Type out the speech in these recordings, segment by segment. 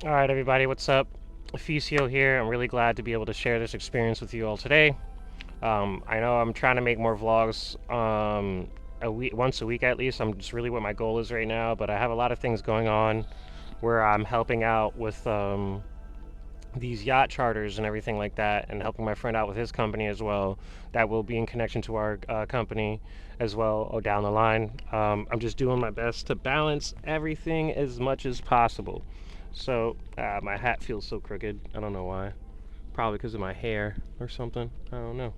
All right, everybody, what's up? Efficio here. I'm really glad to be able to share this experience with you all today. I know I'm trying to make more vlogs a week, once a week at least. I'm just really what my goal is right now, but I have a lot of things going on where I'm helping out with these yacht charters and everything like that, and helping my friend out with his company as well. That will be in connection to our company as well down the line. I'm just doing my best to balance everything as much as possible. So my hat feels so crooked. I don't know why. Probably because of my hair or something. I don't know.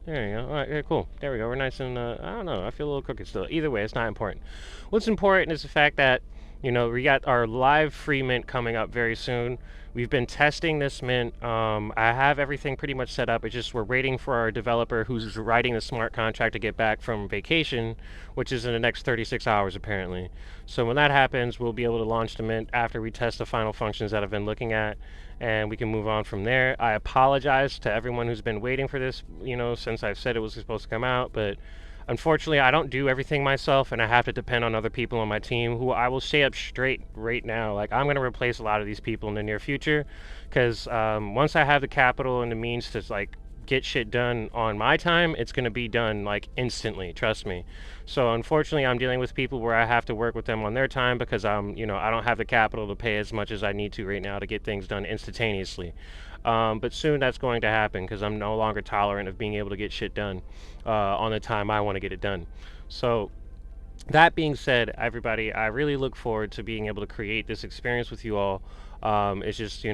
There you go. All right, yeah, cool. There we go. We're nice and, I don't know. I feel a little crooked still. Either way, it's not important. What's important is the fact that, we got our live free mint coming up very soon. We've been testing this mint. I have everything pretty much set up. It's just we're waiting for our developer who's writing the smart contract to get back from vacation, which is in the next 36 hours apparently. So when that happens, we'll be able to launch the mint after we test the final functions that I've been looking at, and we can move on from there. I apologize to everyone who's been waiting for this, since I've said it was supposed to come out, but unfortunately, I don't do everything myself, and I have to depend on other people on my team who I will say up straight right now. Like, I'm going to replace a lot of these people in the near future because once I have the capital and the means to, like, get shit done on my time, it's going to be done like instantly, trust me. So unfortunately, I'm dealing with people where I have to work with them on their time because I don't have the capital to pay as much as I need to right now to get things done instantaneously. But soon that's going to happen because I'm no longer tolerant of being able to get shit done on the time I want to get it done. So that being said, everybody, I really look forward to being able to create this experience with you all. It's just,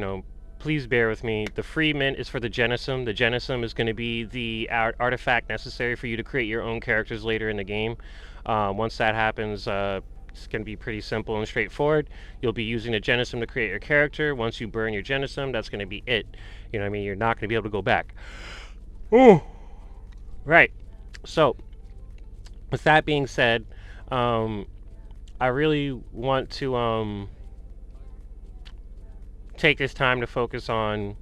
please bear with me. The free mint is for the Genisum. The Genisum is going to be the artifact necessary for you to create your own characters later in the game. Once that happens, it's going to be pretty simple and straightforward. You'll be using the Genisum to create your character. Once you burn your Genisum, that's going to be it. You know what I mean? You're not going to be able to go back. Ooh. Right. So, with that being said, um, I really want to take this time to focus on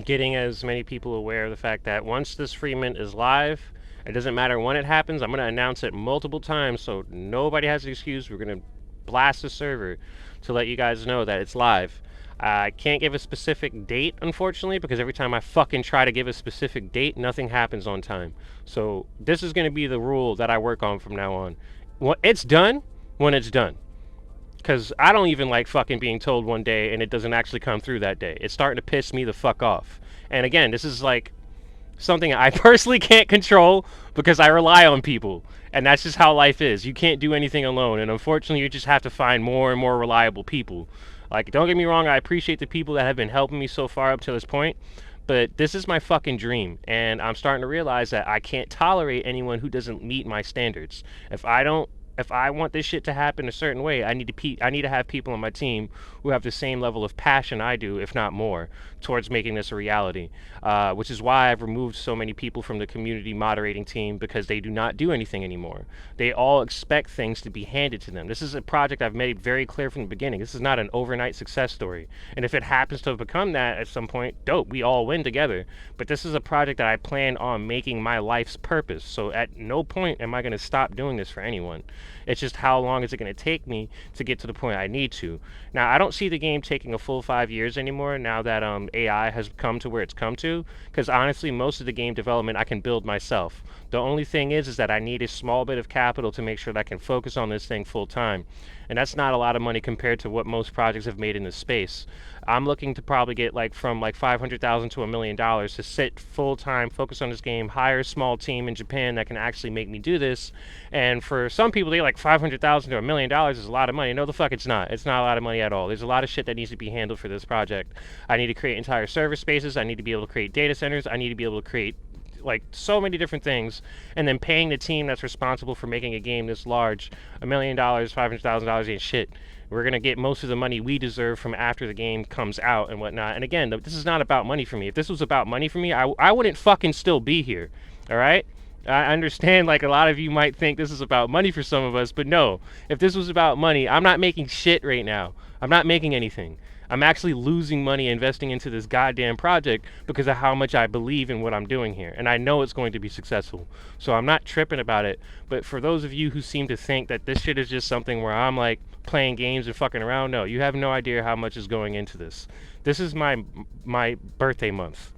getting as many people aware of the fact that once this free mint is live, it doesn't matter when it happens. I'm going to announce it multiple times so nobody has an excuse. We're going to blast the server to let you guys know that it's live. I can't give a specific date, unfortunately, because every time I fucking try to give a specific date, nothing happens on time. So this is going to be the rule that I work on from now on. It's done when it's done. Because I don't even like fucking being told one day and it doesn't actually come through that day. It's starting to piss me the fuck off. And again, this is like something I personally can't control because I rely on people. And that's just how life is. You can't do anything alone. And unfortunately, you just have to find more and more reliable people. Like, don't get me wrong, I appreciate the people that have been helping me so far up to this point. But this is my fucking dream. And I'm starting to realize that I can't tolerate anyone who doesn't meet my standards. If I want this shit to happen a certain way, I need to have people on my team who have the same level of passion I do, if not more, towards making this a reality. Which is why I've removed so many people from the community moderating team because they do not do anything anymore. They all expect things to be handed to them. This is a project I've made very clear from the beginning. This is not an overnight success story. And if it happens to become that at some point, dope, we all win together. But this is a project that I plan on making my life's purpose. So at no point am I going to stop doing this for anyone. It's just how long is it going to take me to get to the point I need to. Now, I don't see the game taking a full 5 years anymore now that AI has come to where it's come to, because honestly, most of the game development I can build myself. The only thing is that I need a small bit of capital to make sure that I can focus on this thing full time. And that's not a lot of money compared to what most projects have made in this space. I'm looking to probably get from 500,000 to $1 million to sit full time, focus on this game, hire a small team in Japan that can actually make me do this. And for some people, they like 500,000 to $1 million is a lot of money. No, the fuck it's not. It's not a lot of money at all. There's a lot of shit that needs to be handled for this project. I need to create entire server spaces. I need to be able to create data centers. I need to be able to create like so many different things, and then paying the team that's responsible for making a game this large $1 million, $500,000 ain't shit. We're gonna get most of the money we deserve from after the game comes out and whatnot. And again, this is not about money for me. If this was about money for me, I wouldn't fucking still be here. All right. I understand, like, a lot of you might think this is about money for some of us, but no. If this was about money, I'm not making shit right now. I'm not making anything. I'm actually losing money investing into this goddamn project because of how much I believe in what I'm doing here. And I know it's going to be successful. So I'm not tripping about it. But for those of you who seem to think that this shit is just something where I'm like playing games and fucking around. No, you have no idea how much is going into this. This is my birthday month,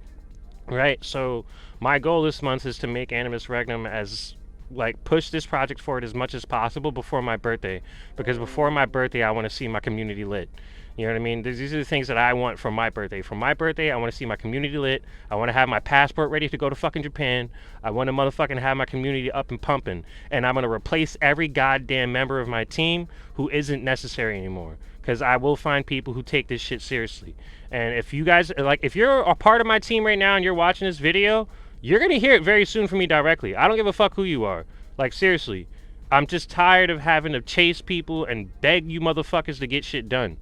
right? So my goal this month is to make Animus Regnum as like push this project forward as much as possible before my birthday, because before my birthday I want to see my community lit. You know what I mean? These are the things that I want for my birthday. For my birthday, I want to see my community lit. I want to have my passport ready to go to fucking Japan. I want to motherfucking have my community up and pumping. And I'm going to replace every goddamn member of my team who isn't necessary anymore. Because I will find people who take this shit seriously. And if you guys, like, if you're a part of my team right now and you're watching this video, you're going to hear it very soon from me directly. I don't give a fuck who you are. Like, seriously. I'm just tired of having to chase people and beg you motherfuckers to get shit done.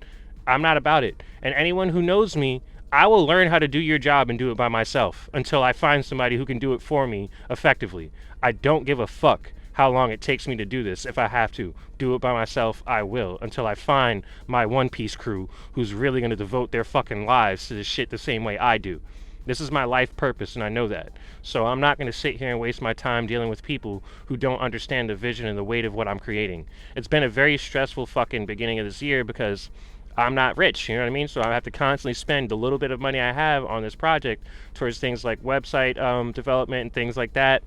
I'm not about it. And anyone who knows me, I will learn how to do your job and do it by myself until I find somebody who can do it for me effectively. I don't give a fuck how long it takes me to do this. If I have to do it by myself, I will, until I find my One Piece crew who's really going to devote their fucking lives to this shit the same way I do. This is my life purpose, and I know that. So I'm not going to sit here and waste my time dealing with people who don't understand the vision and the weight of what I'm creating. It's been a very stressful fucking beginning of this year because I'm not rich, you know what I mean? So I have to constantly spend the little bit of money I have on this project towards things like website development and things like that.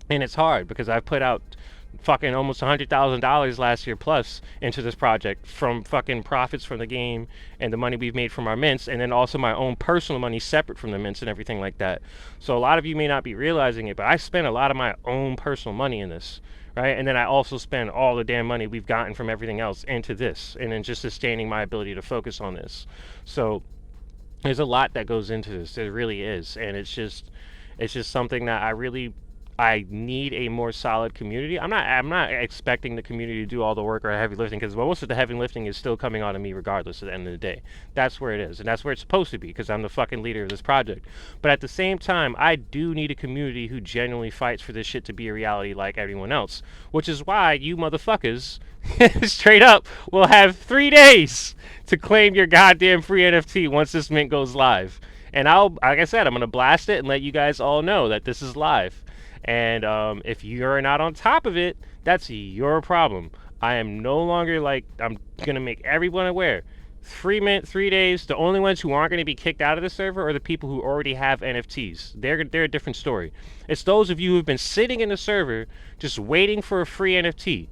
And it's hard because I've put out fucking almost $100,000 last year plus into this project from fucking profits from the game and the money we've made from our mints, and then also my own personal money separate from the mints and everything like that. So a lot of you may not be realizing it, but I spent a lot of my own personal money in this. Right, and then I also spend all the damn money we've gotten from everything else into this, and then just sustaining my ability to focus on this. So there's a lot that goes into this. There really is, and it's just something that I need a more solid community. I'm not expecting the community to do all the work or heavy lifting, because most of the heavy lifting is still coming on to me regardless at the end of the day. That's where it is, and that's where it's supposed to be, because I'm the fucking leader of this project. But at the same time, I do need a community who genuinely fights for this shit to be a reality like everyone else, which is why you motherfuckers straight up will have 3 days to claim your goddamn free NFT once this mint goes live. And like I said, I'm going to blast it and let you guys all know that this is live. And if you're not on top of it, that's your problem. I am no longer like, I'm going to make everyone aware. Free mint, 3 days. The only ones who aren't going to be kicked out of the server are the people who already have NFTs. They're a different story. It's those of you who've been sitting in the server just waiting for a free NFT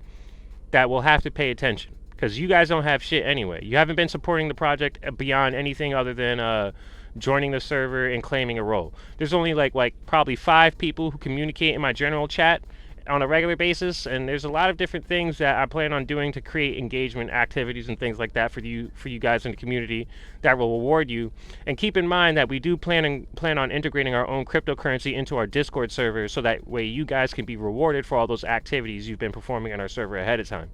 that will have to pay attention. Because you guys don't have shit anyway. You haven't been supporting the project beyond anything other than joining the server and claiming a role. There's only like probably 5 people who communicate in my general chat on a regular basis, and there's a lot of different things that I plan on doing to create engagement activities and things like that for you guys in the community that will reward you. And keep in mind that we do plan on integrating our own cryptocurrency into our Discord server, so that way you guys can be rewarded for all those activities you've been performing on our server ahead of time,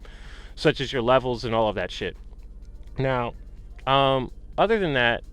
such as your levels and all of that shit. Now, other than that,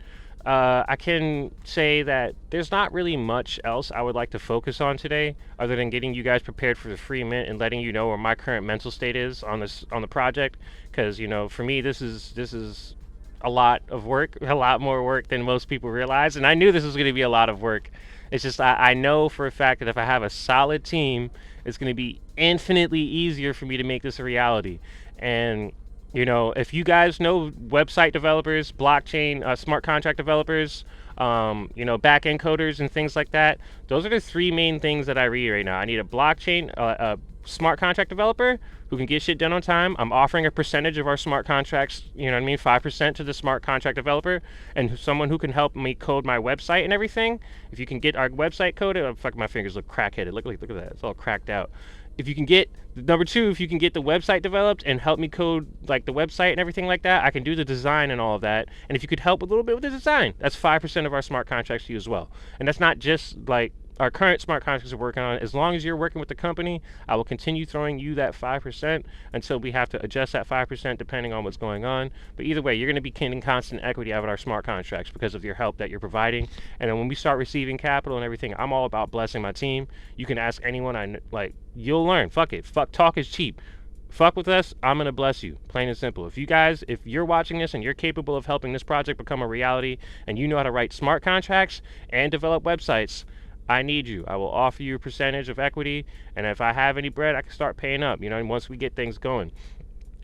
I can say that there's not really much else I would like to focus on today, other than getting you guys prepared for the free mint and letting you know where my current mental state is on the project. Because for me, this is a lot of work, a lot more work than most people realize, and I knew this was going to be a lot of work. It's just I know for a fact that if I have a solid team, it's going to be infinitely easier for me to make this a reality. And if you guys know website developers, blockchain, smart contract developers, back-end coders and things like that, those are the 3 main things that I read right now. I need a blockchain, a smart contract developer who can get shit done on time. I'm offering a percentage of our smart contracts, 5% to the smart contract developer, and someone who can help me code my website and everything. If you can get our website coded, fuck, my fingers look crackheaded. Look at that, it's all cracked out. If you can get number 2, if you can get the website developed and help me code like the website and everything like that, I can do the design and all of that. And if you could help a little bit with the design, that's 5% of our smart contracts to you as well. And that's not just like our current smart contracts we're working on. As long as you're working with the company, I will continue throwing you that 5% until we have to adjust that 5% depending on what's going on. But either way, you're going to be getting constant equity out of our smart contracts because of your help that you're providing. And then when we start receiving capital and everything, I'm all about blessing my team. You can ask anyone you'll learn. Fuck it. Fuck, talk is cheap. Fuck with us, I'm going to bless you. Plain and simple. If you're watching this and you're capable of helping this project become a reality, and you know how to write smart contracts and develop websites, I need you. I will offer you a percentage of equity, and if I have any bread, I can start paying up, once we get things going.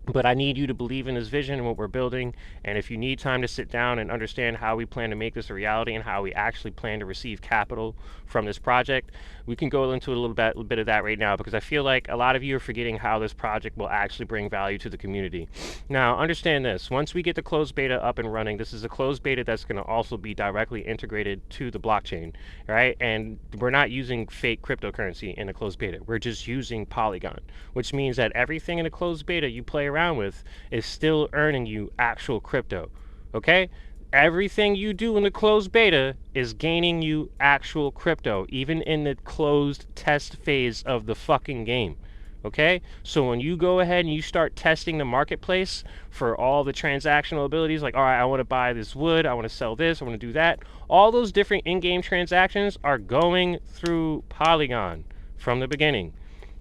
But I need you to believe in this vision and what we're building. And if you need time to sit down and understand how we plan to make this a reality and how we actually plan to receive capital from this project, we can go into a little bit of that right now, because I feel like a lot of you are forgetting how this project will actually bring value to the community. Now, understand this. Once we get the closed beta up and running, this is a closed beta that's going to also be directly integrated to the blockchain, right? And we're not using fake cryptocurrency in the closed beta. We're just using Polygon, which means that everything in the closed beta you play around with is still earning you actual crypto. Okay? Everything you do in the closed beta is gaining you actual crypto, even in the closed test phase of the fucking game. Okay? So when you go ahead and you start testing the marketplace for all the transactional abilities, like, all right, I want to buy this wood, I want to sell this, I want to do that, all those different in game transactions are going through Polygon from the beginning.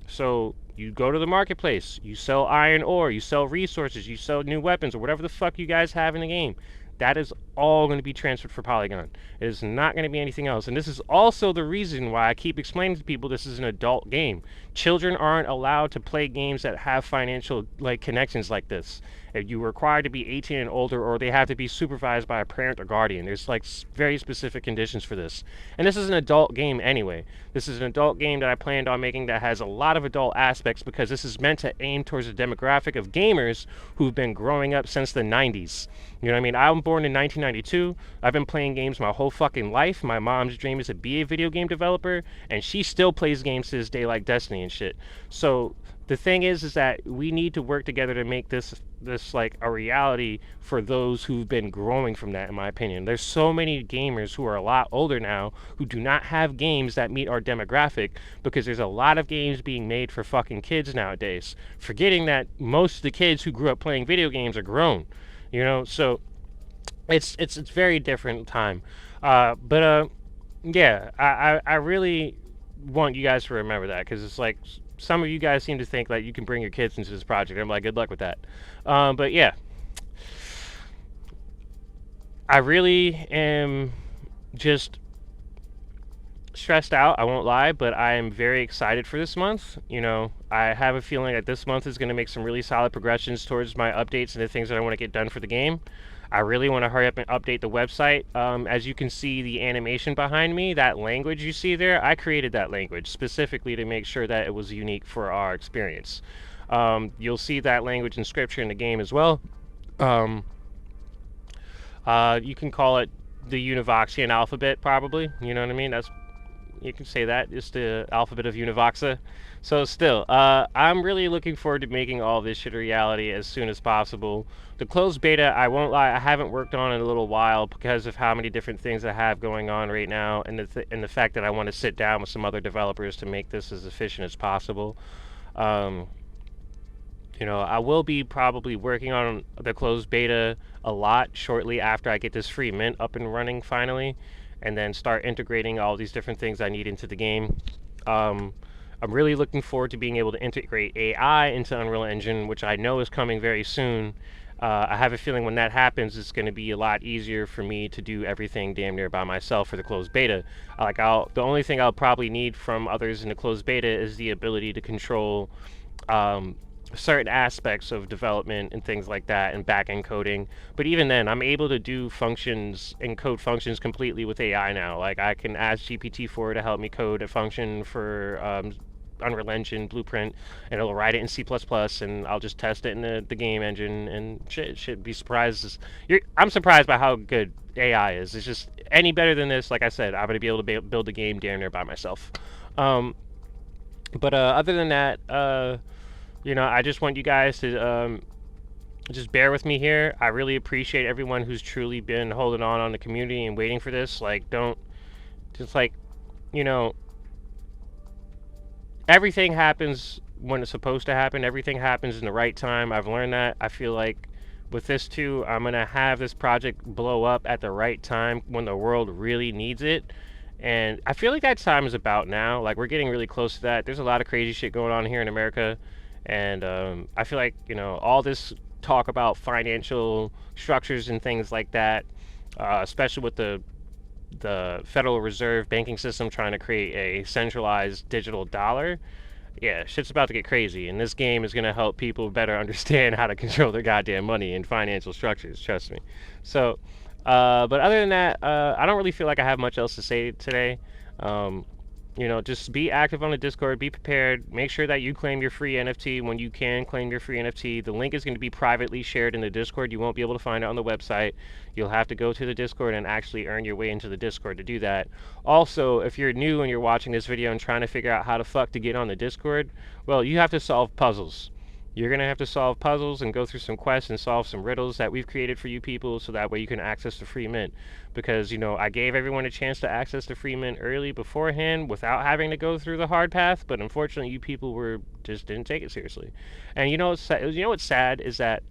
So you go to the marketplace, you sell iron ore, you sell resources, you sell new weapons, or whatever the fuck you guys have in the game. That is all going to be transferred for Polygon. It is not going to be anything else. And this is also the reason why I keep explaining to people this is an adult game. Children aren't allowed to play games that have financial connections like this. You are required to be 18 and older, or they have to be supervised by a parent or guardian. There's very specific conditions for this. And this is an adult game anyway. This is an adult game that I planned on making that has a lot of adult aspects, because this is meant to aim towards a demographic of gamers who've been growing up since the 90s. You know what I mean? I'm born in 1992. I've been playing games my whole fucking life. My mom's dream is to be a video game developer, and she still plays games to this day like Destiny and shit. So the thing is that we need to work together to make this like a reality for those who've been growing from that, in my opinion. There's so many gamers who are a lot older now who do not have games that meet our demographic, because there's a lot of games being made for fucking kids nowadays, forgetting that most of the kids who grew up playing video games are grown. You know, so it's very different time. But yeah, I really want you guys to remember that, because it's like some of you guys seem to think like you can bring your kids into this project. I'm like, good luck with that. But yeah, I really am just stressed out, I won't lie, but I am very excited for this month. You know, I have a feeling that this month is going to make some really solid progressions towards my updates and the things that I want to get done for the game. I really want to hurry up and update the website. As you can see, the animation behind me, that language you see there, I created that language specifically to make sure that it was unique for our experience. You'll see that language and scripture in the game as well. Um, you can call it the Univoxian alphabet, probably. You know what I mean? You can say that. It's the alphabet of Univoxa. So still, I'm really looking forward to making all this shit a reality as soon as possible. The closed beta, I won't lie, I haven't worked on in a little while because of how many different things I have going on right now, and the fact that I want to sit down with some other developers to make this as efficient as possible. Um, you know, I will be probably working on the closed beta a lot shortly after I get this free mint up and running finally, and then start integrating all these different things I need into the game. I'm really looking forward to being able to integrate AI into Unreal Engine, which I know is coming very soon. I have a feeling when that happens, it's going to be a lot easier for me to do everything damn near by myself for the closed beta. The only thing I'll probably need from others in the closed beta is the ability to control certain aspects of development and things like that, and back-end coding. But even then, I'm able to do functions and code functions completely with AI now. Like, I can ask GPT-4 to help me code a function for Unreal Engine Blueprint, and it'll write it in C++, and I'll just test it in the game engine, and shit be surprised. I'm surprised by how good AI is. It's just any better than this. Like I said, I'm going to be able to build a game damn near by myself. But other than that, you know, I just want you guys to just bear with me here. I really appreciate everyone who's truly been holding on the community and waiting for this. Like, you know, everything happens when it's supposed to happen. Everything happens in the right time. I've learned that. I feel like with this too, I'm going to have this project blow up at the right time when the world really needs it. And I feel like that time is about now. Like, we're getting really close to that. There's a lot of crazy shit going on here in America. And I feel like, you know, all this talk about financial structures and things like that, especially with the Federal Reserve banking system trying to create a centralized digital dollar, Yeah, shit's about to get crazy, and this game is gonna help people better understand how to control their goddamn money and financial structures. Trust me. So, but other than that, I don't really feel like I have much else to say today. Um, just be active on the Discord, be prepared, make sure that you claim your free NFT when you can claim your free NFT. The link is going to be privately shared in the Discord. You won't be able to find it on the website. You'll have to go to the Discord and actually earn your way into the Discord to do that. Also, if you're new and you're watching this video and trying to figure out how the fuck to get on the Discord, well, you have to solve puzzles. You're going to have to solve puzzles and go through some quests and solve some riddles that we've created for you people so that way you can access the free mint. Because, I gave everyone a chance to access the free mint early beforehand without having to go through the hard path, but unfortunately you people just didn't take it seriously. And what's sad is that,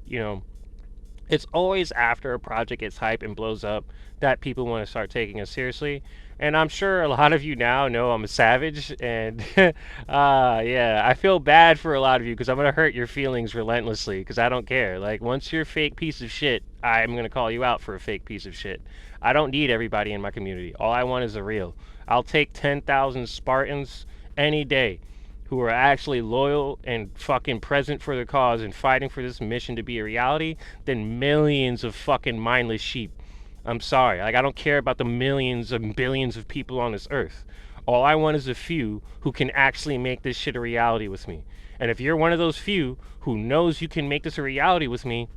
it's always after a project gets hype and blows up that people want to start taking us seriously. And I'm sure a lot of you now know I'm a savage, and yeah, I feel bad for a lot of you because I'm gonna hurt your feelings relentlessly because I don't care. Like once you're a fake piece of shit, I'm gonna call you out for a fake piece of shit. I don't need everybody in my community. All I want is the real. I'll take 10,000 Spartans any day who are actually loyal and fucking present for the cause and fighting for this mission to be a reality than millions of fucking mindless sheep. I'm sorry. Like, I don't care about the millions and billions of people on this earth. All I want is a few who can actually make this shit a reality with me. And if you're one of those few who knows you can make this a reality with me,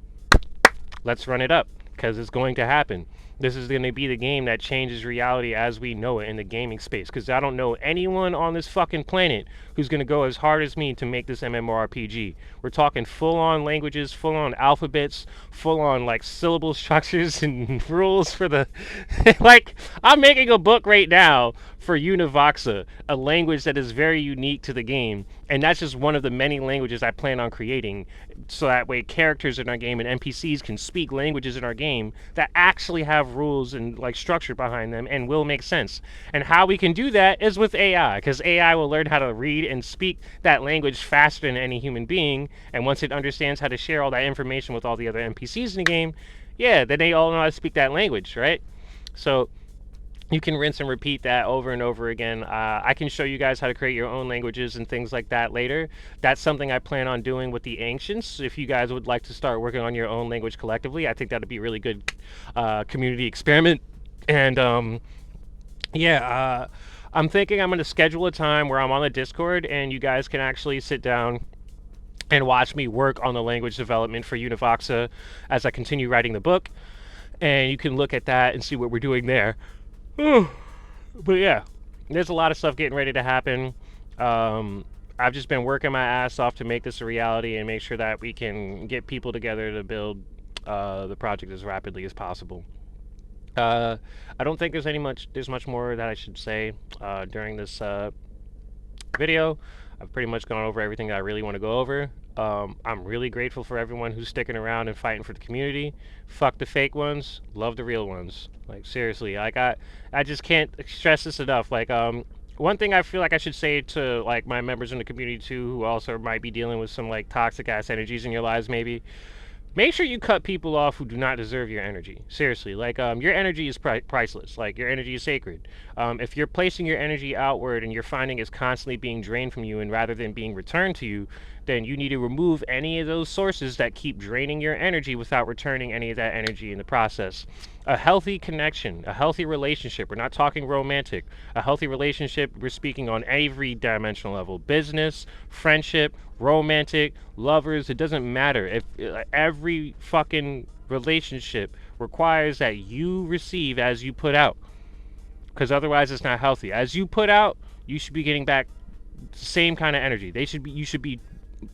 let's run it up because it's going to happen. This is going to be the game that changes reality as we know it in the gaming space because I don't know anyone on this fucking planet who's going to go as hard as me to make this MMORPG. We're talking full-on languages, full-on alphabets, full-on like syllable structures and rules for the like I'm making a book right now for Univoxa, a language that is very unique to the game, and that's just one of the many languages I plan on creating so that way characters in our game and NPCs can speak languages in our game that actually have rules and like structure behind them and will make sense. And how we can do that is with AI, because AI will learn how to read and speak that language faster than any human being, and once it understands how to share all that information with all the other NPCs in the game, yeah, then they all know how to speak that language, right? So you can rinse and repeat that over and over again. I can show you guys how to create your own languages and things like that later. That's something I plan on doing with the Ancients. If you guys would like to start working on your own language collectively, I think that'd be a really good community experiment. And yeah, I'm thinking I'm going to schedule a time where I'm on the Discord and you guys can actually sit down and watch me work on the language development for Univoxa as I continue writing the book. And you can look at that and see what we're doing there. But yeah, there's a lot of stuff getting ready to happen. I've just been working my ass off to make this a reality and make sure that we can get people together to build the project as rapidly as possible. I don't think there's much more that I should say during this video. I've pretty much gone over everything that I really want to go over. I'm really grateful for everyone who's sticking around and fighting for the community. Fuck the fake ones, love the real ones. Like seriously, like I just can't stress this enough. Like one thing I feel like I should say to like my members in the community too, who also might be dealing with some like toxic ass energies in your lives, maybe. Make sure you cut people off who do not deserve your energy. Seriously, like your energy is priceless. Like your energy is sacred. If you're placing your energy outward and you're finding it's constantly being drained from you and rather than being returned to you, then you need to remove any of those sources that keep draining your energy without returning any of that energy in the process. A healthy connection, a healthy relationship, we're not talking romantic, a healthy relationship, we're speaking on every dimensional level. Business, friendship, romantic, lovers, it doesn't matter. If every fucking relationship requires that you receive as you put out, because otherwise it's not healthy. As you put out, you should be getting back the same kind of energy. You should be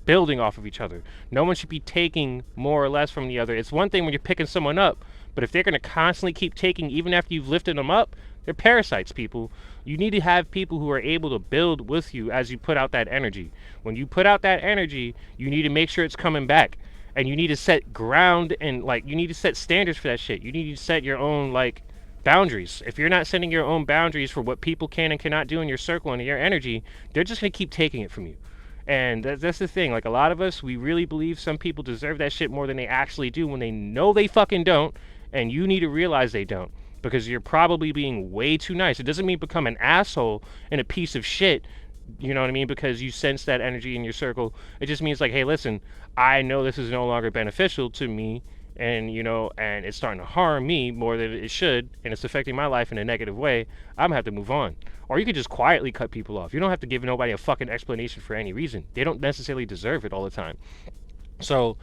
building off of each other. No one should be taking more or less from the other. It's one thing when you're picking someone up, but if they're going to constantly keep taking even after you've lifted them up, they're parasites, people. You need to have people who are able to build with you as you put out that energy. When you put out that energy, you need to make sure it's coming back. And you need to set ground and like you need to set standards for that shit. You need to set your own like boundaries. If you're not setting your own boundaries for what people can and cannot do in your circle and in your energy, they're just going to keep taking it from you. And that's the thing. Like a lot of us, we really believe some people deserve that shit more than they actually do when they know they fucking don't. And you need to realize they don't because you're probably being way too nice. It doesn't mean become an asshole and a piece of shit You know what I mean? Because you sense that energy in your circle. It just means like, hey, listen, I know this is no longer beneficial to me, and and it's starting to harm me more than it should, and it's affecting my life in a negative way. I'm gonna have to move on. Or you could just quietly cut people off. You don't have to give nobody a fucking explanation for any reason. They don't necessarily deserve it all the time. So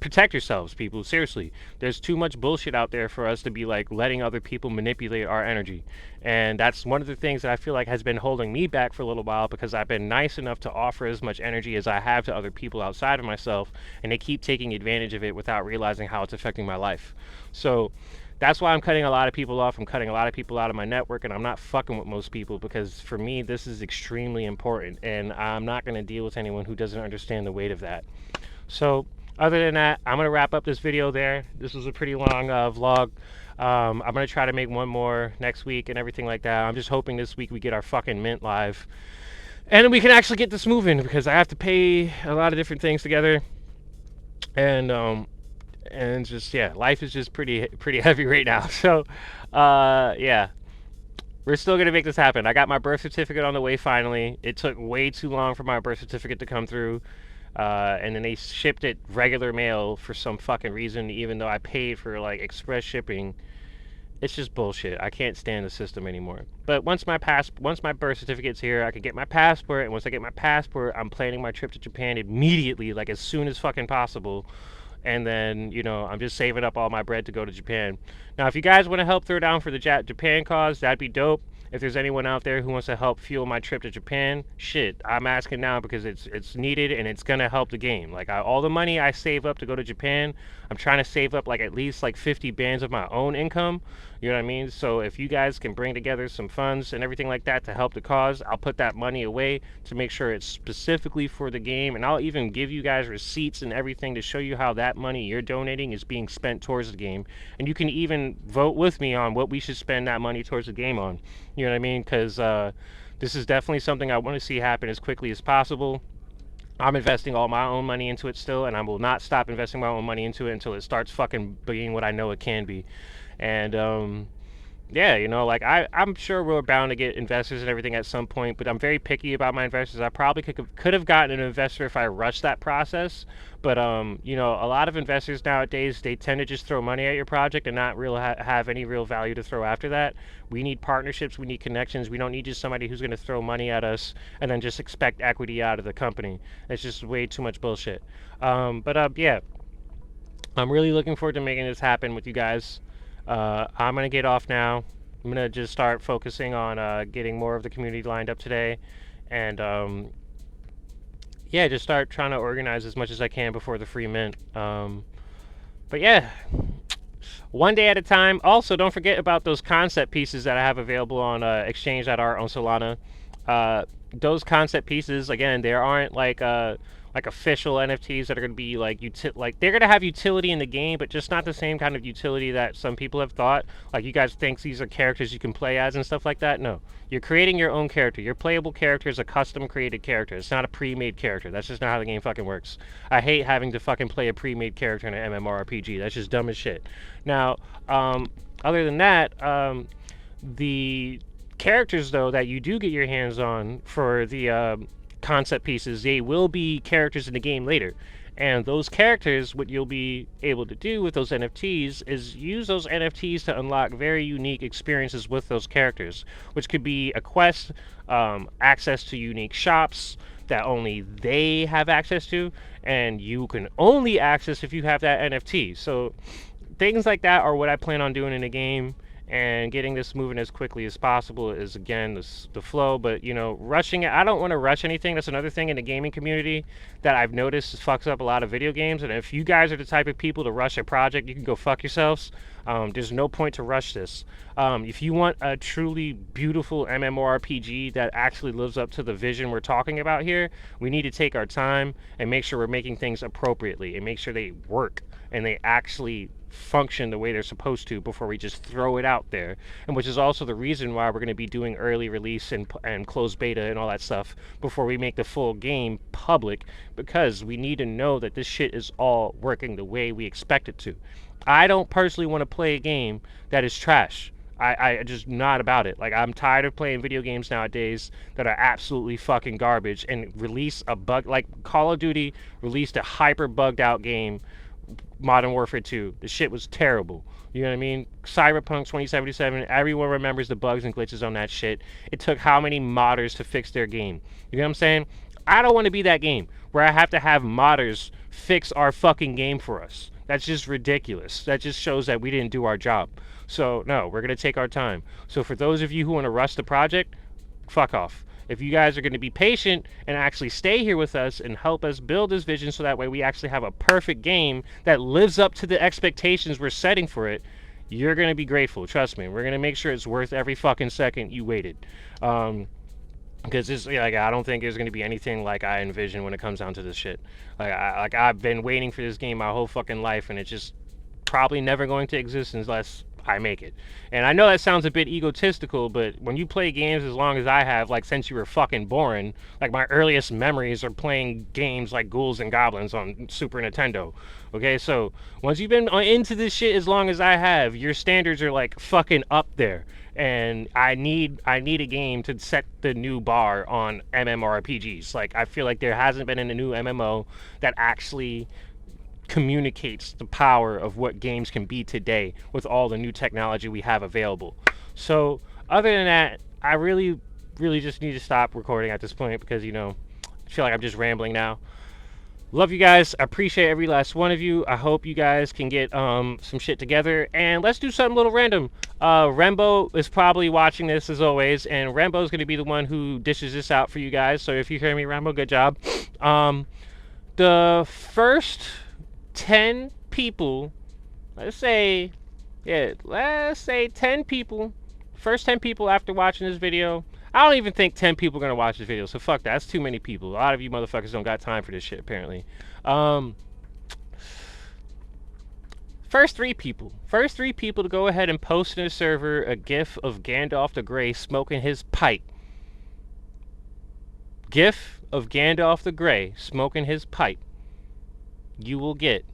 protect yourselves, people. Seriously, there's too much bullshit out there for us to be like letting other people manipulate our energy. And that's one of the things that I feel like has been holding me back for a little while, because I've been nice enough to offer as much energy as I have to other people outside of myself, and they keep taking advantage of it without realizing how it's affecting my life. So that's why I'm cutting a lot of people off. I'm cutting a lot of people out of my network, and I'm not fucking with most people, because for me this is extremely important, and I'm not going to deal with anyone who doesn't understand the weight of that. So other than that, I'm going to wrap up this video there. This was a pretty long vlog. I'm going to try to make one more next week and everything like that. I'm just hoping this week we get our fucking mint live, and then we can actually get this moving, because I have to pay a lot of different things together. And just, yeah, life is just pretty heavy right now. So yeah, we're still going to make this happen. I got my birth certificate on the way finally. It took way too long for my birth certificate to come through. And then they shipped it regular mail for some fucking reason, even though I paid for like express shipping. It's just bullshit. I can't stand the system anymore. But once my birth certificate's here, I can get my passport, and once I get my passport, I'm planning my trip to Japan immediately, like as soon as fucking possible. And then, I'm just saving up all my bread to go to Japan. Now, if you guys want to help throw down for the Japan cause, that'd be dope. If there's anyone out there who wants to help fuel my trip to Japan, shit, I'm asking now, because it's needed, and it's gonna help the game. Like, all the money I save up to go to Japan, I'm trying to save up like at least like 50 bands of my own income. You know what I mean? So if you guys can bring together some funds and everything like that to help the cause, I'll put that money away to make sure it's specifically for the game, and I'll even give you guys receipts and everything to show you how that money you're donating is being spent towards the game. And you can even vote with me on what we should spend that money towards the game on. You know what I mean? Because this is definitely something I want to see happen as quickly as possible. I'm investing all my own money into it still, and I will not stop investing my own money into it until it starts fucking being what I know it can be. And yeah, like I'm sure we're bound to get investors and everything at some point, but I'm very picky about my investors. I probably could have gotten an investor if I rushed that process. But a lot of investors nowadays, they tend to just throw money at your project and not have any real value to throw after that. We need partnerships, we need connections. We don't need just somebody who's going to throw money at us and then just expect equity out of the company. It's just way too much bullshit. But yeah, I'm really looking forward to making this happen with you guys. I'm going to get off now. I'm going to just start focusing on getting more of the community lined up today. And yeah, just start trying to organize as much as I can before the free mint. But yeah, one day at a time. Also, don't forget about those concept pieces that I have available on exchange.art on Solana. Those concept pieces, again, they aren't like official NFTs that are going to be like they're going to have utility in the game, but just not the same kind of utility that some people have thought. Like, you guys think these are characters you can play as and stuff like that. No, you're creating your own character. Your playable character is a custom created character. It's not a pre-made character. That's just not how the game fucking works. I hate having to fucking play a pre-made character in an MMORPG. That's just dumb as shit. Now, other than that, the characters though that you do get your hands on for the concept pieces, they will be characters in the game later. And those characters, what you'll be able to do with those NFTs is use those NFTs to unlock very unique experiences with those characters, which could be a quest, access to unique shops that only they have access to, and you can only access if you have that NFT. So things like that are what I plan on doing in the game. And getting this moving as quickly as possible is, again, the flow. But rushing it, I don't want to rush anything. That's another thing in the gaming community that I've noticed fucks up a lot of video games. And if you guys are the type of people to rush a project, you can go fuck yourselves. There's no point to rush this. If you want a truly beautiful MMORPG that actually lives up to the vision we're talking about here, we need to take our time and make sure we're making things appropriately and make sure they work and they actually function the way they're supposed to before we just throw it out there. And which is also the reason why we're going to be doing early release and closed beta and all that stuff before we make the full game public, because we need to know that this shit is all working the way we expect it to. I don't personally want to play a game that is trash. I just not about it. Like, I'm tired of playing video games nowadays that are absolutely fucking garbage and release a bug. Like, Call of Duty released a hyper bugged out game, Modern Warfare 2. The shit was terrible. You know what I mean? Cyberpunk 2077, everyone remembers the bugs and glitches on that shit. It took how many modders to fix their game? You know what I'm saying? I don't want to be that game where I have to have modders fix our fucking game for us. That's just ridiculous. That just shows that we didn't do our job. So, no, we're going to take our time. So, for those of you who want to rush the project, fuck off. If you guys are going to be patient and actually stay here with us and help us build this vision so that way we actually have a perfect game that lives up to the expectations we're setting for it, you're going to be grateful. Trust me. We're going to make sure it's worth every fucking second you waited. Because it's like, I don't think there's going to be anything like I envision when it comes down to this shit. I've been waiting for this game my whole fucking life, and it's just probably never going to exist unless I make it. And I know that sounds a bit egotistical, but when you play games as long as I have, like since you were fucking born, like my earliest memories are playing games like Ghouls and Goblins on Super Nintendo. Okay, so once you've been into this shit as long as I have, your standards are like fucking up there. And I need a game to set the new bar on MMORPGs. Like, I feel like there hasn't been a new MMO that actually communicates the power of what games can be today with all the new technology we have available. So, other than that, I really just need to stop recording at this point because, I feel like I'm just rambling now. Love you guys. I appreciate every last one of you. I hope you guys can get some shit together. And let's do something a little random. Rembo is probably watching this as always. And Rembo's going to be the one who dishes this out for you guys. So if you hear me, Rembo, good job. The first 10 people, let's say 10 people. First 10 people after watching this video. I don't even think 10 people are going to watch this video, so fuck that. That's too many people. A lot of you motherfuckers don't got time for this shit, apparently. First three people to go ahead and post in a server a gif of Gandalf the Grey smoking his pipe. GIF of Gandalf the Grey smoking his pipe. You will get...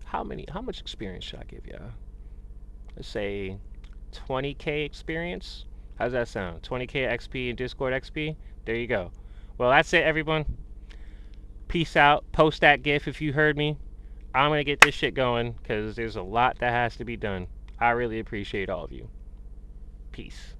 How much experience should I give y'all? Let's say 20k experience. How's that sound? 20k XP and Discord XP? There you go. Well, that's it, everyone. Peace out. Post that GIF if you heard me. I'm going to get this shit going because there's a lot that has to be done. I really appreciate all of you. Peace.